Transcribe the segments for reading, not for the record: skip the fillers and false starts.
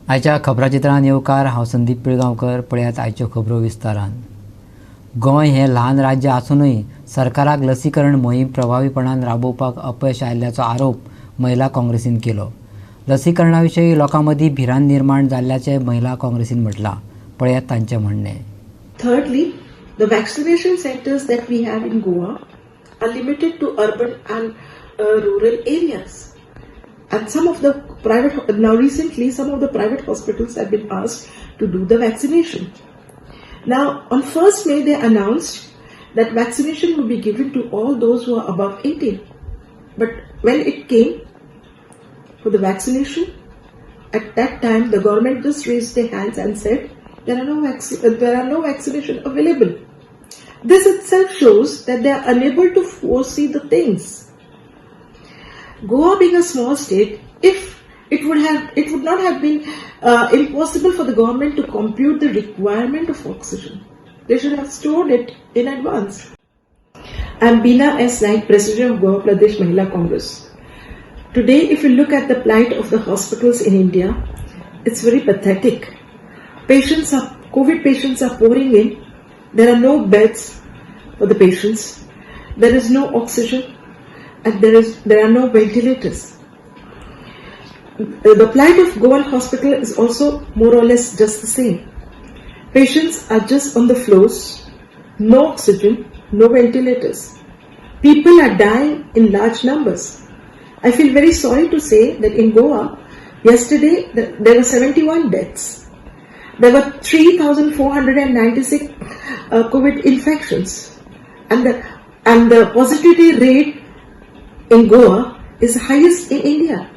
आयच्या खबराचित्रांत येवकार हांव संदीप पिळगांवकर. पळयात आयच्यो खबरो विस्तारान. गोंय हें ल्हान राज्य आसूनय सरकाराक लसीकरण मोहीम प्रभावीपणान राबोवपाक अपयश आयिल्ल्याचो आरोप महिला काँग्रेसीन केलो. लसीकरणा विशीं लोकां मदीं भिरांत निर्माण जाल्ल्याचें महिला काँग्रेसीन म्हटलां. पळयात तांचें म्हणणें. Thirdly, the vaccination centers that we have in Goa are limited to urban and rural areas. And some of the recently some of the private hospitals have been asked to do the vaccination. Now, on 1st May, they announced that vaccination will be given to all those who are above 18. But when it came for the vaccination, at that time, the government just raised their hands and said, there are no vaccination available. This itself shows that they are unable to foresee the things. Goa being a small state, if it would not have been impossible for the government to compute the requirement of oxygen. They should have stored it in advance. I am Beena S. Naik, President of Goa Pradesh Mahila Congress. Today, if you look at the plight of the hospitals in India, it's very pathetic. COVID patients are pouring in. There are no beds for the patients. There is no oxygen, and there are no ventilators. The plight of Goan hospital is also more or less just the same. Patients are just on the floors, no oxygen, no ventilators. People are dying in large numbers. I feel very sorry to say that in Goa, yesterday there were 71 deaths. There were 3,496 COVID infections, and the positivity rate in Goa is highest in India.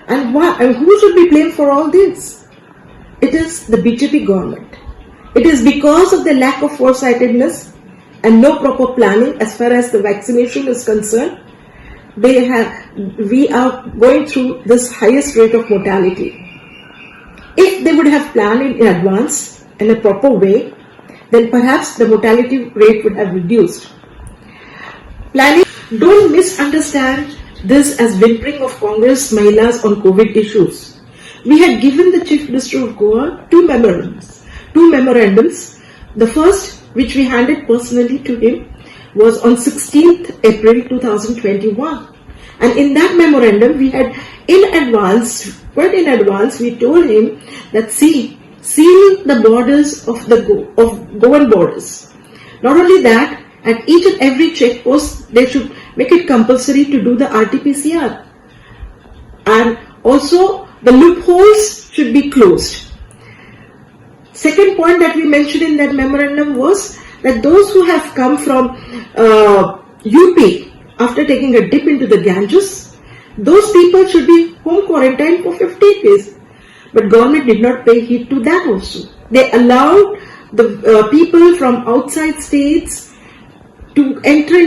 And who should be blamed for all this? It is the BJP government. It is because of the lack of foresightedness and no proper planning as far as the vaccination is concerned. We are going through this highest rate of mortality. If they would have planned in advance in a proper way, then perhaps the mortality rate would have reduced. Planning. Don't misunderstand this as whimpering of Congress Mahilas on COVID issues. We had given the Chief Minister of Goa two memorandums. The first, which we handed personally to him, was on 16th April 2021. And in that memorandum, we had quite in advance, we told him that seal the borders of Goan borders. Not only that, at each and every checkpost, they should make it compulsory to do the RT-PCR. And also, the loopholes should be closed. Second point that we mentioned in that memorandum was that those who have come from UP after taking a dip into the Ganges, those people should be home quarantined for 15 days. But government did not pay heed to that also. They allowed the people from outside states to enter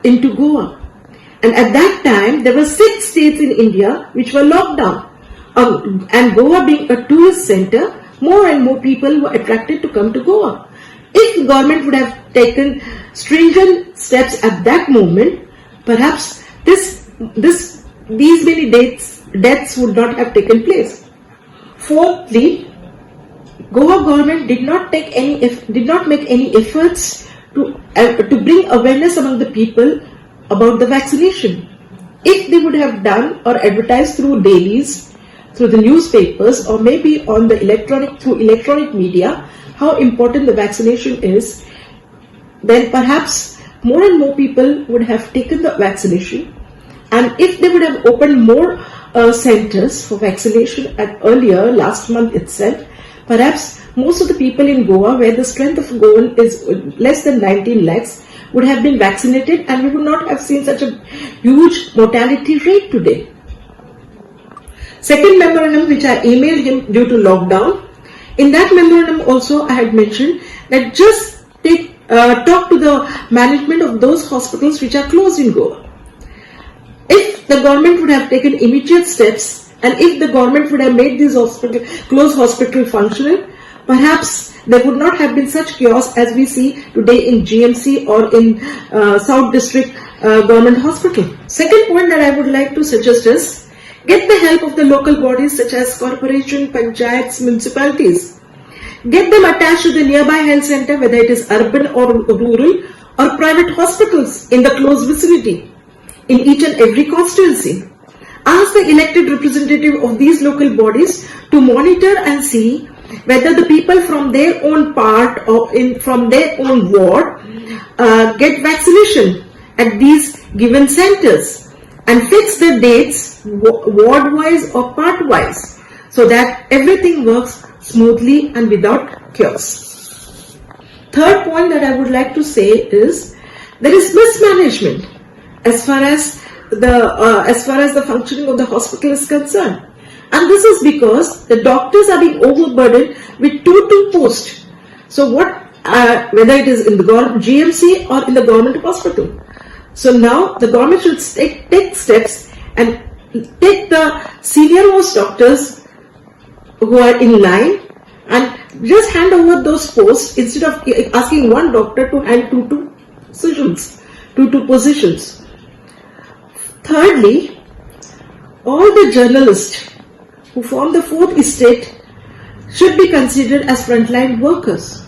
into Goa. And at that time, there were 6 states in India which were locked down. And Goa being a tourist center, more and more people were attracted to come to Goa. If the government would have taken stringent steps at that moment, perhaps these many deaths would not have taken place. Fourthly, Goa government did not make any efforts to bring awareness among the people about the vaccination. If they would have done or advertised through dailies, through the newspapers, or maybe on the electronic media, how important the vaccination is, then perhaps more and more people would have taken the vaccination. And if they would have opened more centers for vaccination earlier, last month itself, perhaps most of the people in Goa, where the strength of Goa is less than 19 lakhs, would have been vaccinated, and we would not have seen such a huge mortality rate today. Second memorandum, which I emailed him due to lockdown, in that memorandum also I had mentioned that just talk to the management of those hospitals which are closed in Goa. If the government would have taken immediate steps, and if the government would have made these closed hospital functional, perhaps there would not have been such chaos as we see today in GMC or in South District Government Hospital. Second point that I would like to suggest is, Get the help of the local bodies such as corporation, panchayats, municipalities. Get them attached to the nearby health center, whether it is urban or rural, or private hospitals in the close vicinity, in each and every constituency. Ask the elected representative of these local bodies to monitor and see whether the people from their own part or from their own ward get vaccination at these given centers, and fix the dates ward-wise or part-wise so that everything works smoothly and without chaos. Third point that I would like to say is there is mismanagement as far as the functioning of the hospital is concerned, and this is because the doctors are being overburdened with two posts. So whether it is in the GMC or in the government hospital. So now the government should take steps and take the senior most doctors who are in line and just hand over those posts instead of asking one doctor to hand two positions. Thirdly, all the journalists who form the fourth estate should be considered as frontline workers.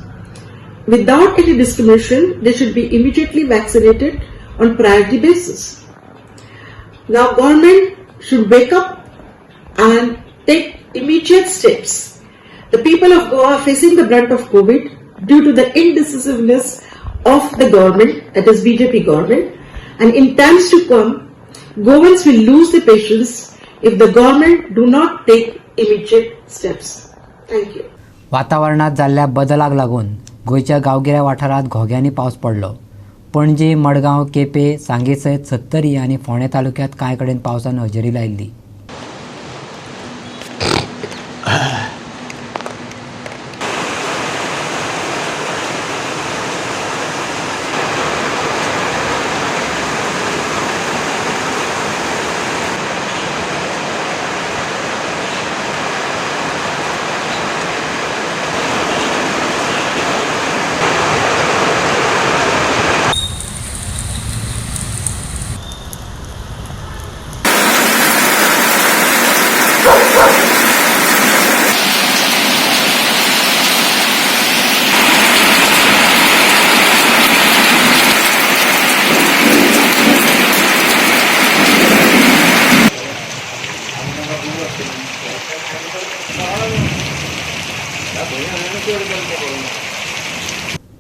Without any discrimination, they should be immediately vaccinated on priority basis. Now government should wake up and take immediate steps. The people of Goa are facing the brunt of COVID due to the indecisiveness of the government, that is BJP government, and in times to come, Goans will lose the patience if the government do not take immediate steps. Thank you. वातावरणात जाल्ल्या बदलाक लागून गोंयच्या गांवगिऱ्या वाठारांत घोग्यांनी पावस पडलो. पणजी, मडगांव, केपें, सांगे सयत 70 आनी फोंडें तालुक्यांत कांय कडेन पावसान हजेरी लायिल्ली.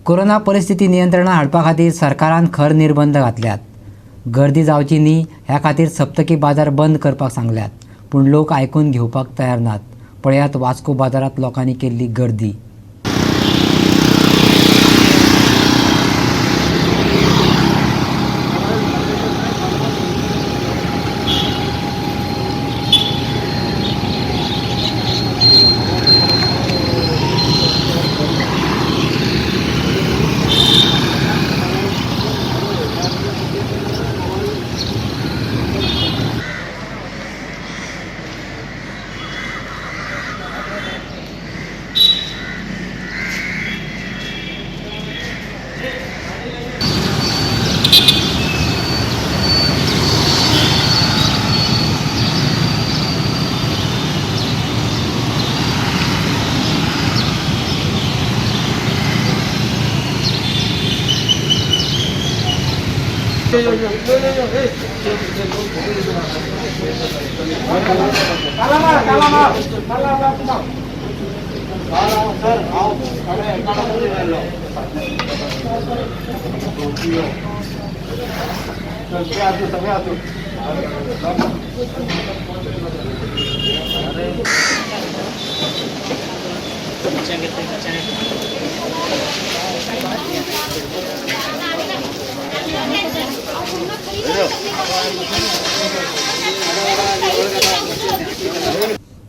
कोरोना परिस्थिती नियंत्रणात हाडपा खातीर सरकारान खर निर्बंध घातल्यात. गर्दी जावची न्ही ह्या खातीर सप्तकी बाजार बंद करपाक सांगल्यात, पूण लोक आयकून घेवपाक तयार नात. पळयात वास्को बाजारात लोकांनी केल्ली गर्दी.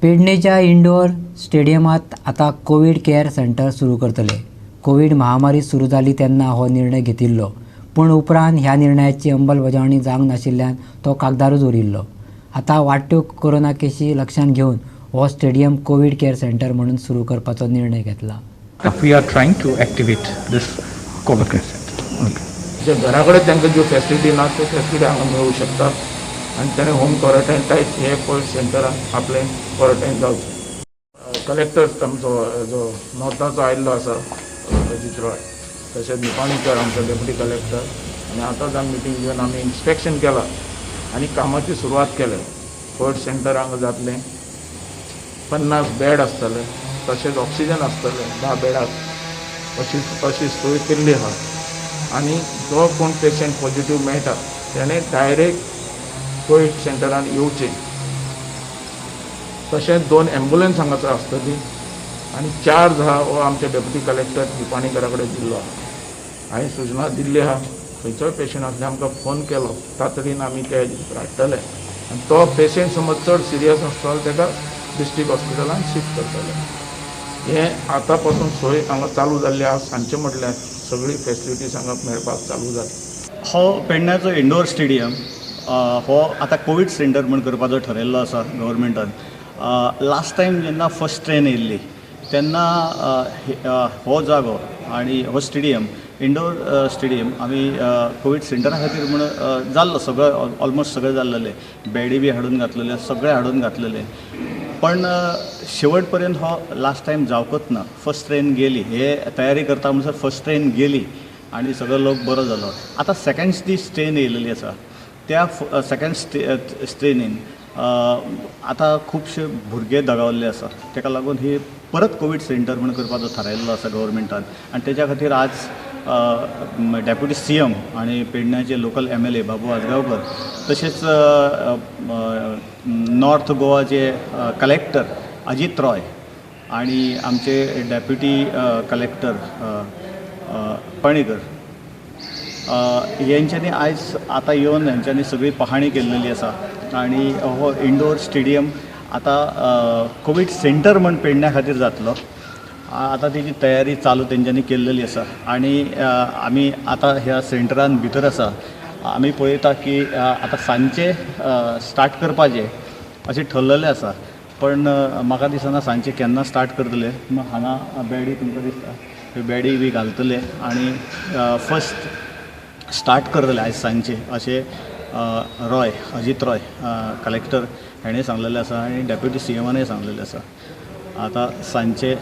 पेडणेच्या इंडोर स्टेडियमात आता कोविड केअर सेंटर सुरू करतले. कोविड महामारी सुरू जाली तेन्ना हो निर्णय घेतिल्लो, पूण उपरांत ह्या निर्णयाची अंमलबजावणी जावंक नाशिल्ल्यान तो कागदारूच उरिल्लो. आता वाडट्यो कोरोना केशी लक्षांत घेवन हो स्टेडियम कोविड केअर सेंटर म्हणून सुरू करपाचो निर्णय घेतला. We are trying to activate this COVID care center. जे घरा कडेन तांकां ज्यो फॅसिलिटी ना त्यो फॅसिलिटी हांगा मेळूं शकतात. आनी ताणें होम क्वॉरंटायन टायप हे कोविड सेंटरान आपलें क्वॉरंटायन जावचें. कलेक्टर आमचो जो नॉर्थाचो आयिल्लो आसा अजीत रॉय, तशेंच निपाणीकर आमचो डेप्युटी कलेक्टर, आनी आतांच आमी मिटींग घेवन आमी इन्स्पेक्शन केलां आनी कामाची सुरवात केल्या. कोविड सेंटर हांगा जातलें, 50 बेड आसतले, तशेंच ऑक्सिजन आसतले 10 बेडाक अशी सोय केल्ली आहा. आनी जो कोण पेशंट पॉझिटिव्ह मेळटा तेणें डायरेक्ट कोविड सेंटरान येवचें. तशेंच 2 एम्ब्युलन्स हांगासर आसतली आनी 4 हो आमचे डेप्युटी कलेक्टर निपाणीकरा कडेन दिल्लो आहा. हांवें सुचना दिल्ली आहा, खंयचोय पेशंट आसल्यार आमकां फोन केलो तातडीन आमी ते हाडटले आनी तो पेशंट समज चड सिरियस आसतलो ताका डिस्ट्रिक्ट हॉस्पिटलान शिफ्ट करतले. हें आतां पासून सोय हांगा चालू जाल्ली आहा. सांजचे म्हटल्यार सगळी फेसिलिटीज हांगा मेळपाक चालू जाता. हो पेडण्याचो इंडोर स्टेडियम हो आतां कोवीड सेंटर म्हण करपाचो ठरयल्लो आसा गव्हर्मेंटान. लास्ट टायम जेन्ना फर्स्ट ट्रेन येयल्ली तेन्ना हो जागो आनी हो स्टेडियम इंडोर स्टेडियम आमी कोवीड सेंटरा खातीर म्हण जाल्लो सगळं ऑलमोस्ट सगळें जाल्लेलें. बॅडी बी हाडून घातलेले, सगळें हाडून घातलेलें. पण शेवट पर्यंत हो लास्ट टायम जावकूच ना. फर्स्ट ट्रेन गेली, हे तयारी करता म्हणसर फर्स्ट ट्रेन गेली आनी सगळो लोक बरो जालो. आतां सेकंड दीस ट्रेन येयलेली आसा. त्या सेकंड ट्रेनीन आतां खुबशे भुरगे दगावल्ले आसा. ताका लागून ही परत कोवीड सेंटर म्हण करपाचो थारायल्लो आसा गव्हर्मेंटान. आनी तेच्या खातीर आज डेप्युटी CM आनी पेडण्याचे लोकल MLA बाबू आजगांवकर, तशेंच नॉर्थ गोवाचे कलेक्टर अजीत रॉय आनी आमचे डेप्युटी कलेक्टर पाणीकर यांच्यांनी आयज आतां येवन हेंच्यांनी सगळी पाहणी केल्लेली आसा. आनी हो इंडोर स्टेडियम आतां कोवीड सेंटर म्हण पेडण्या खातीर जातलो. आतां तेजी तयारी चालू तेंच्यांनी केल्लेली आसा. आनी आमी आतां ह्या सेंटरान भितर आसा. आमी पळयता की आतां सांजचे स्टार्ट करपाचें अशें ठरलेलें आसा. पण म्हाका दिसना सांजचे केन्ना स्टार्ट करतले. हांगा बॅडी तुमकां दिसता, ह्यो बॅडी बी घालतले आनी फर्स्ट स्टार्ट करतले आयज सांजचे अशें अजीत रॉय कलेक्टर हेणें सांगलेलें आसा आनी डेप्युटी CMानूय सांगलेलें आसा. आतां सांजचे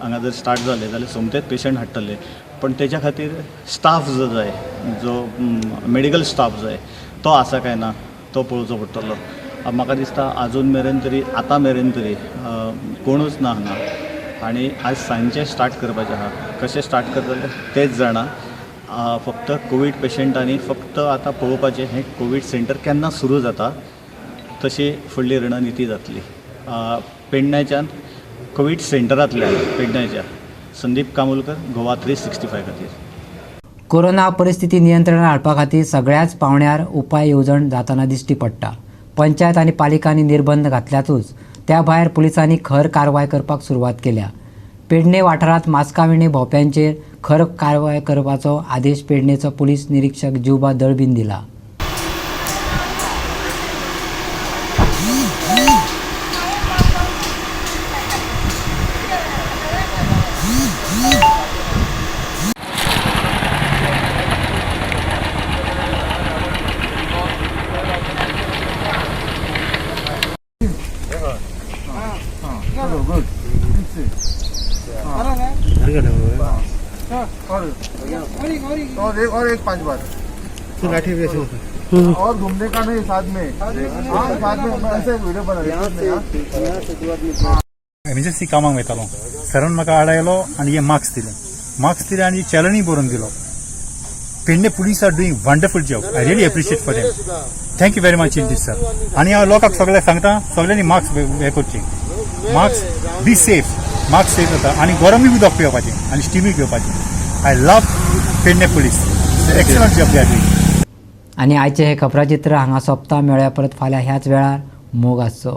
हांगा जर स्टार्ट जालें जाल्यार सोमतेच पेशंट हाडटले. पण तेच्या खातीर स्टाफ जो जाय, जो मेडिकल स्टाफ जाय तो आसा काय ना तो पळोवचो पडटलो. म्हाका दिसता आजून मेरेन तरी आतां मेरेन तरी कोणूच ना हांगा. आनी आयज सांजचे स्टार्ट करपाचें आहा. कशें स्टार्ट करतले तेच जाणा. फक्त कोवीड पेशंटांनी फक्त आतां पळोवपाचें हें कोवीड सेंटर केन्ना सुरू जाता तशी फुडली रणनिती जातली. पेडण्याच्यान कोवीड सेंटरांतल्यान पेडण्याच्या संदीप कामुलकर, गोवा 365 खातीर. कोरोना परिस्थिती नियंत्रणात हाडपा खातीर सगळ्याच पावंड्यार उपाय येवजण जाताना दिश्टी पडटा. पंचायत आनी पालिकांनी निर्बंध घातल्यातूच त्या भायर पुलिसांनी खर कारवाय करपाक सुरवात केल्या. पेडणे वाठारांत मास्का विणे भोंवप्यांचेर खर कारवाय करपाचो आदेश पेडणेचो पुलीस निरीक्षक जिवबा दळबीन दिला. और एक 5 बार तो लाठी वैसे और घूमने का नहीं साथ में साथ में ऐसे वीडियो बना एमर्जन्सी कामाक वयतालो. सरान म्हाका आडायलो आनी हे मार्क्स दिले आनी चॅलंजूय बरोवन दिलो. Pedne police are doing wonderful job. I really appreciate for them. Thank you very much in this sir. आनी हांव लोकांक सगळ्यांक सांगता सगळ्यांनी मार्क्स हे करचे. Masks be safe. Masks safe जाता आनी गरमूय उदक पिवपाचें आनी स्टिमूय घेवपाचें. I love Pedne police. Excellent job they are doing. आनी आयचें हे खबराचित्र हांगा सोंपता. मेळ्या परत फाल्यां ह्याच वेळार मोग आसचो.